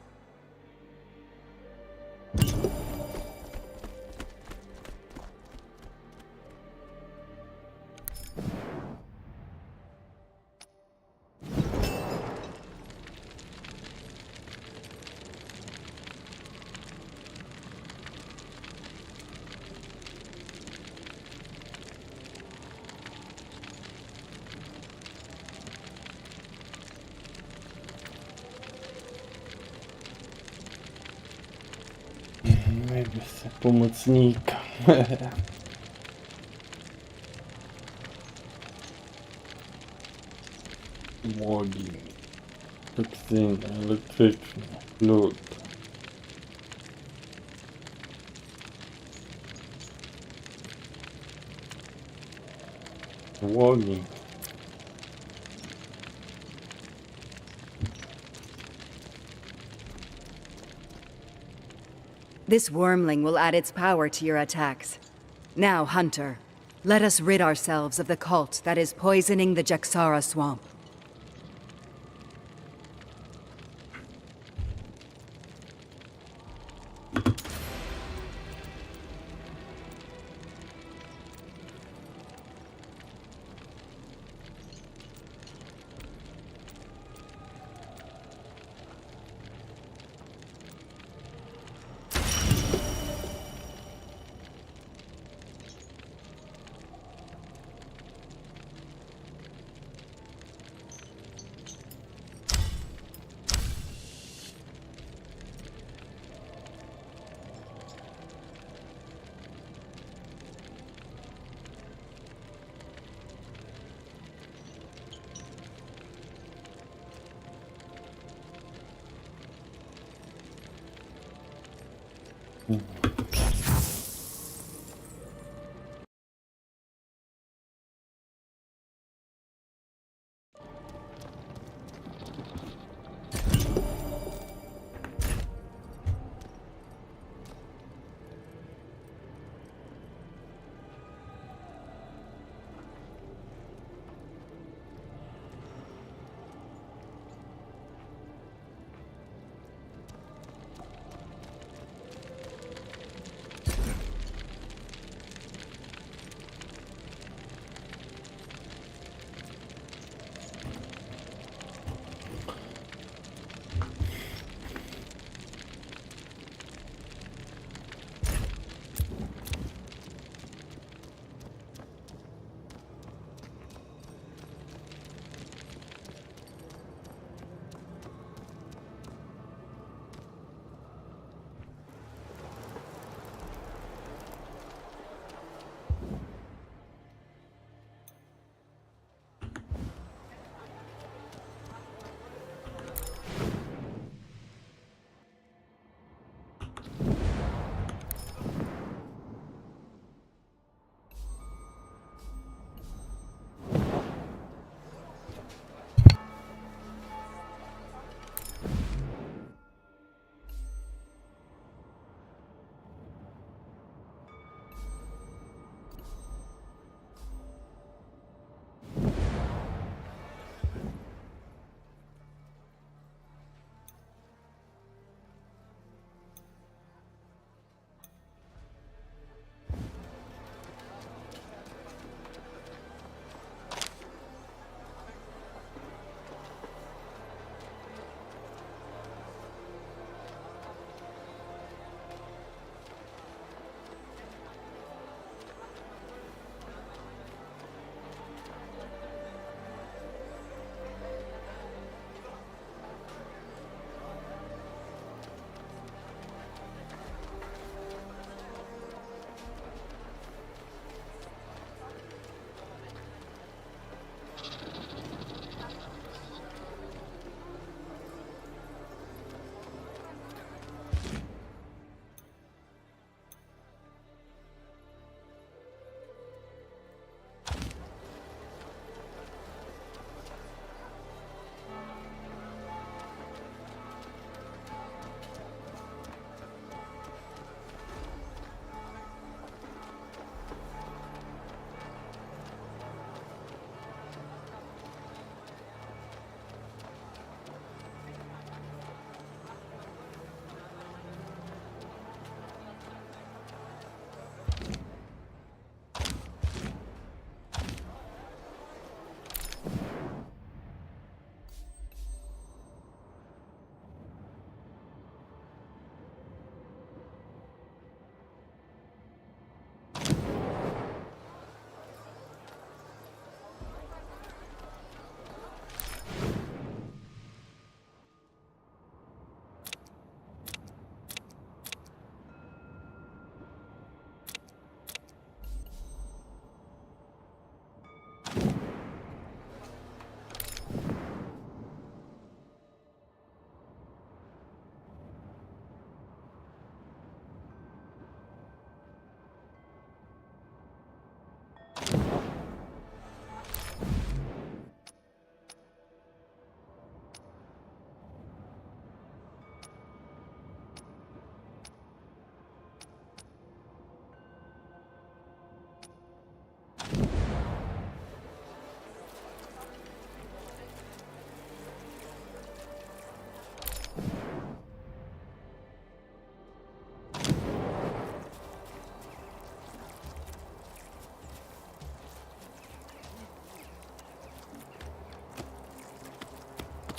Bez pomocnika. Młogi. Toksyny elektryczne. Lód. Młogi. This wormling will add its power to your attacks. Now, Hunter, let us rid ourselves of the cult that is poisoning the Jaksara swamp.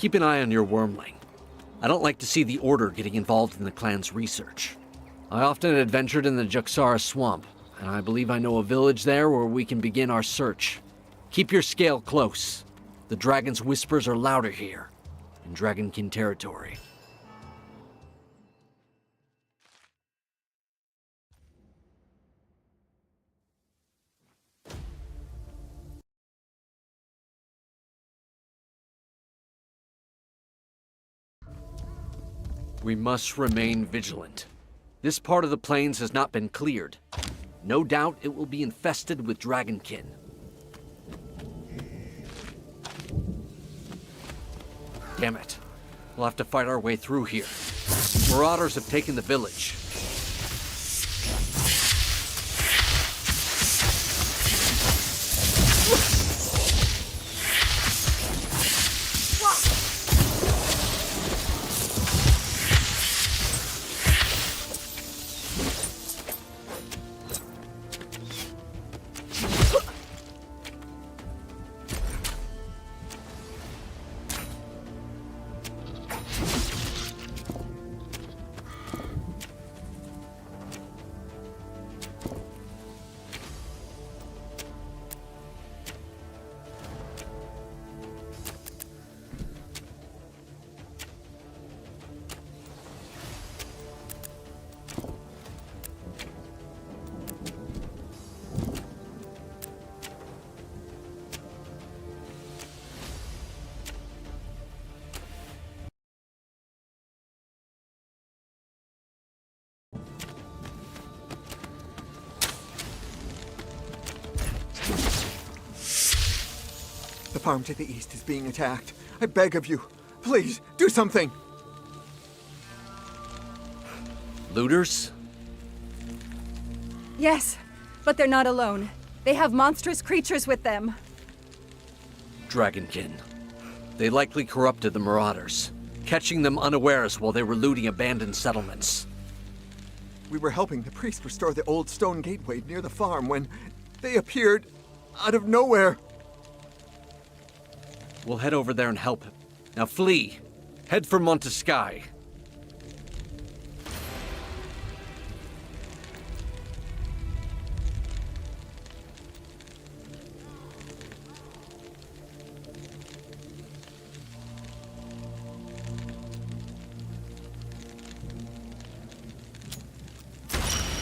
Keep an eye on your wormling. I don't like to see the Order getting involved in the clan's research. I often adventured in the Juxara swamp, and I believe I know a village there where we can begin our search. Keep your scale close. The dragon's whispers are louder here, in Dragonkin territory. We must remain vigilant. This part of the plains has not been cleared. No doubt it will be infested with Dragonkin. Damn it. We'll have to fight our way through here. Marauders have taken the village. The farm to the east is being attacked. I beg of you, please, do something! Looters? Yes, but they're not alone. They have monstrous creatures with them. Dragonkin. They likely corrupted the Marauders, catching them unawares while they were looting abandoned settlements. We were helping the priest restore the old stone gateway near the farm when they appeared out of nowhere. We'll head over there and help him. Now flee. Head for Montesky.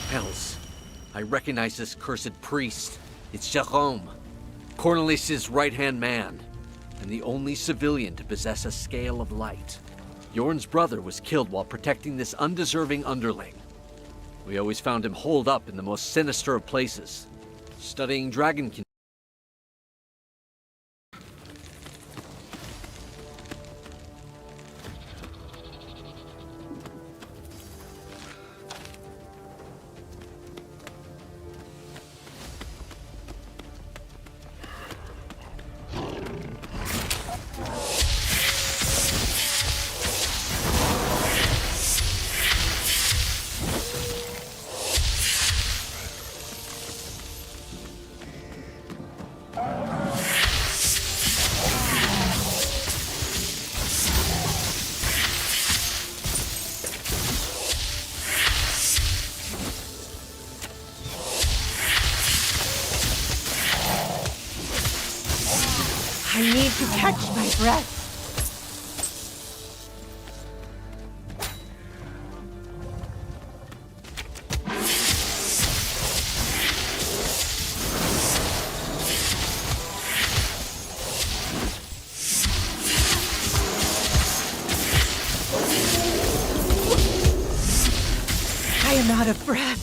Hells. I recognize this cursed priest. It's Jerome, Cornelius' right-hand man, and the only civilian to possess a scale of light. Yorn's brother was killed while protecting this undeserving underling. We always found him holed up in the most sinister of places, studying Dragonkin. I need to catch my breath. I am out of breath.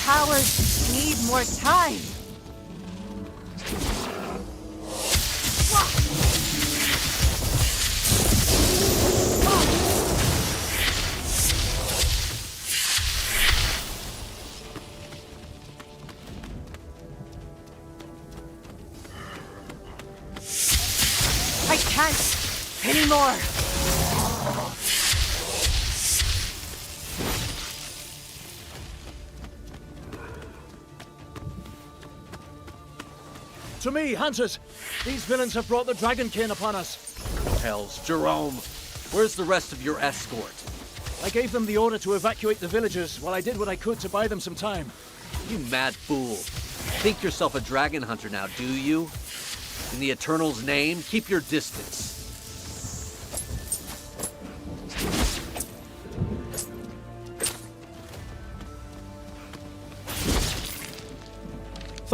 Powers need more time. I can't anymore. To me, hunters! These villains have brought the Dragonkin upon us. Hells, Jerome, where's the rest of your escort? I gave them the order to evacuate the villagers while I did what I could to buy them some time. You mad fool. Think yourself a dragon hunter now, do you? In the Eternal's name, keep your distance.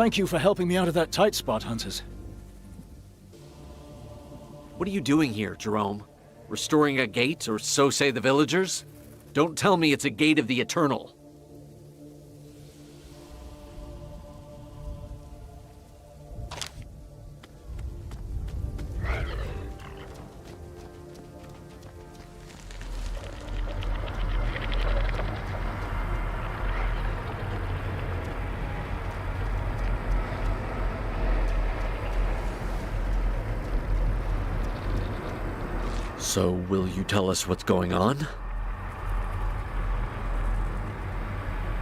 Thank you for helping me out of that tight spot, Hunters. What are you doing here, Jerome? Restoring a gate, or so say the villagers? Don't tell me it's a gate of the Eternal. So, will you tell us what's going on?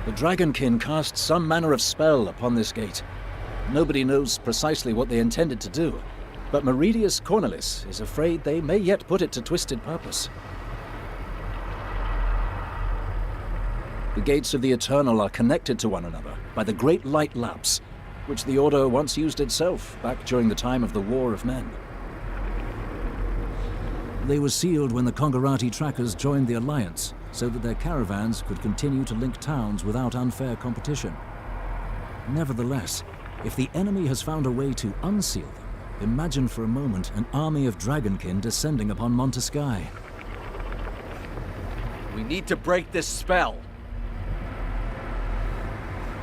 The Dragonkin cast some manner of spell upon this gate. Nobody knows precisely what they intended to do, but Meridius Cornelis is afraid they may yet put it to twisted purpose. The gates of the Eternal are connected to one another by the Great Light Lapse, which the Order once used itself back during the time of the War of Men. They were sealed when the Kongarati trackers joined the Alliance, so that their caravans could continue to link towns without unfair competition. Nevertheless, if the enemy has found a way to unseal them, imagine for a moment an army of Dragonkin descending upon Montesky. We need to break this spell.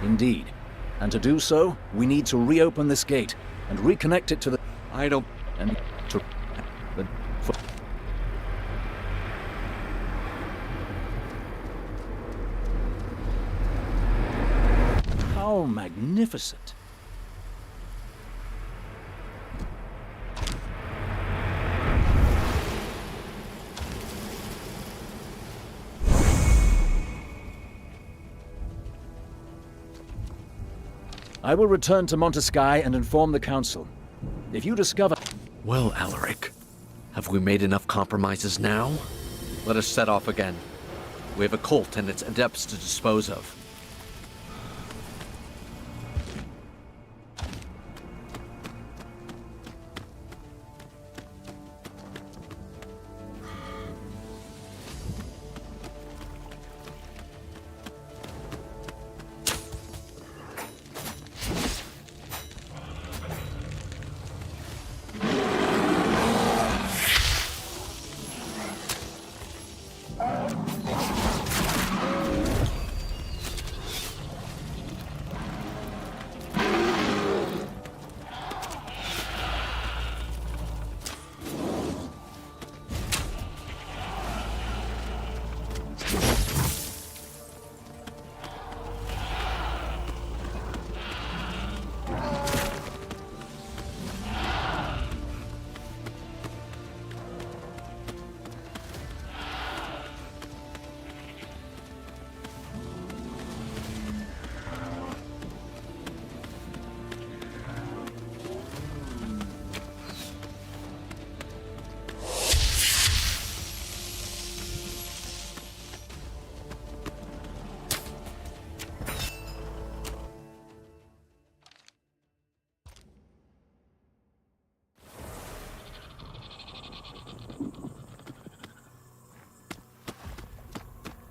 Indeed. And to do so, we need to reopen this gate and reconnect it to the... I don't... and to... the... How magnificent. I will return to Montesky and inform the Council. If you discover... Well, Alaric, have we made enough compromises now? Let us set off again. We have a cult and its adepts to dispose of.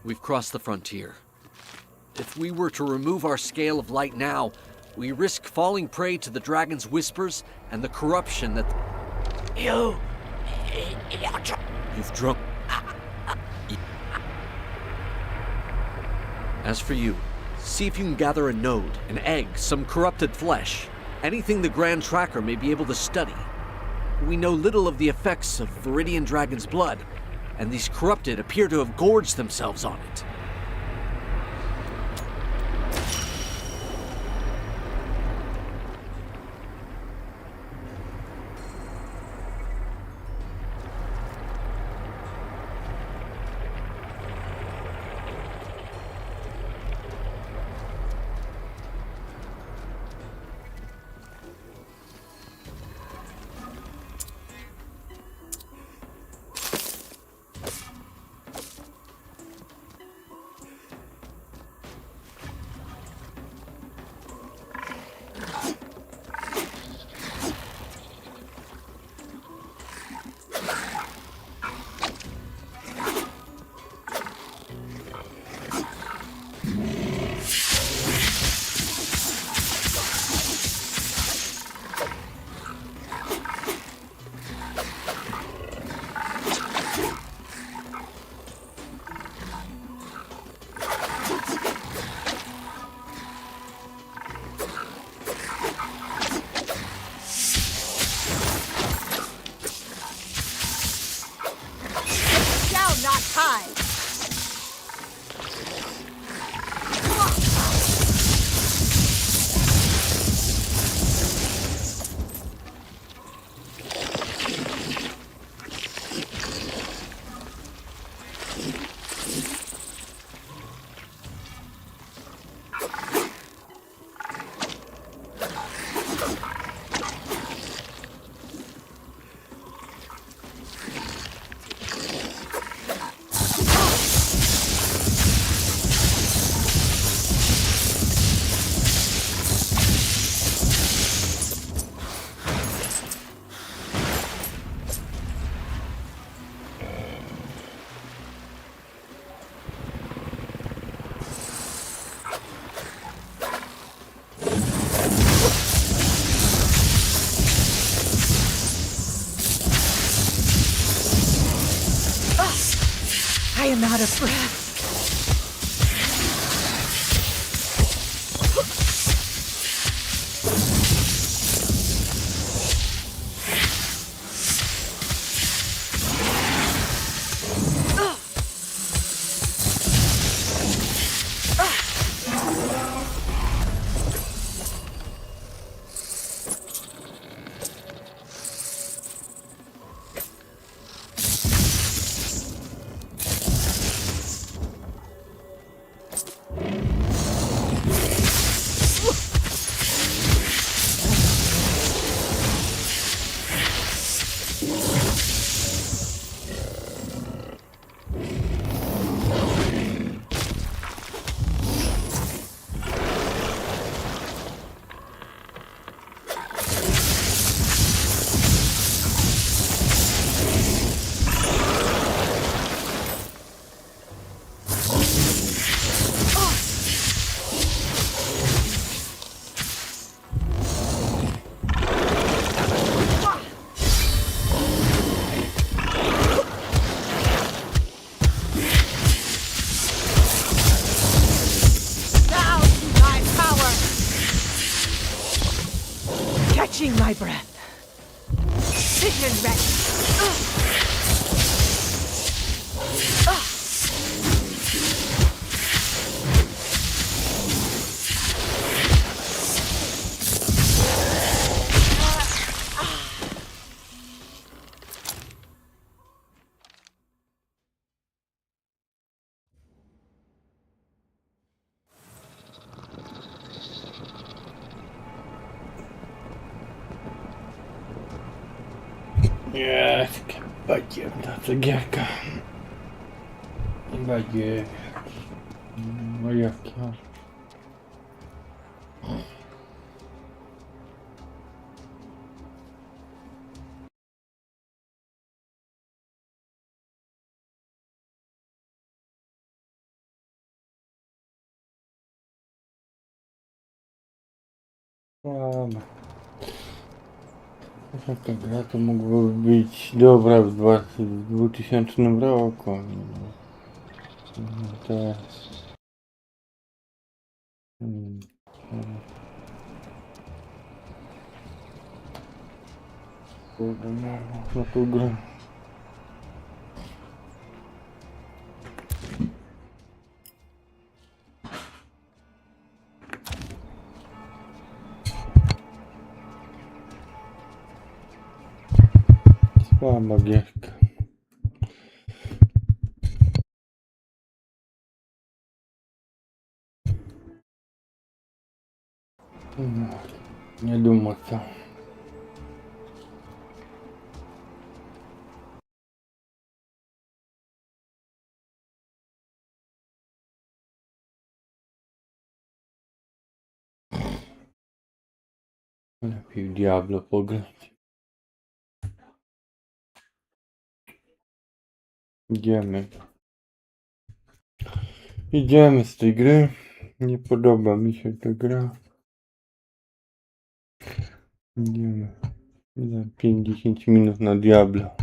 We've crossed the frontier. If we were to remove our scale of light now, we risk falling prey to the dragon's whispers and the corruption that... You've drunk... As for you, see if you can gather a node, an egg, some corrupted flesh, anything the Grand Tracker may be able to study. We know little of the effects of Viridian Dragon's blood, and these corrupted appear to have gorged themselves on it. I am out of breath. Catching my breath. Vision ready. Jest, będzie ta cegierka. Będzie. No jak ja. Dobra. Taka gra to mogłaby być dobra w 2000 roku. No teraz. Kurde, na tą grę. Słaba gierka. No, nie думаю co. Lepiej w Diablo pograć. Idziemy. Idziemy z tej gry. Nie podoba mi się ta gra. Idziemy. Za 5-10 minut na Diablo.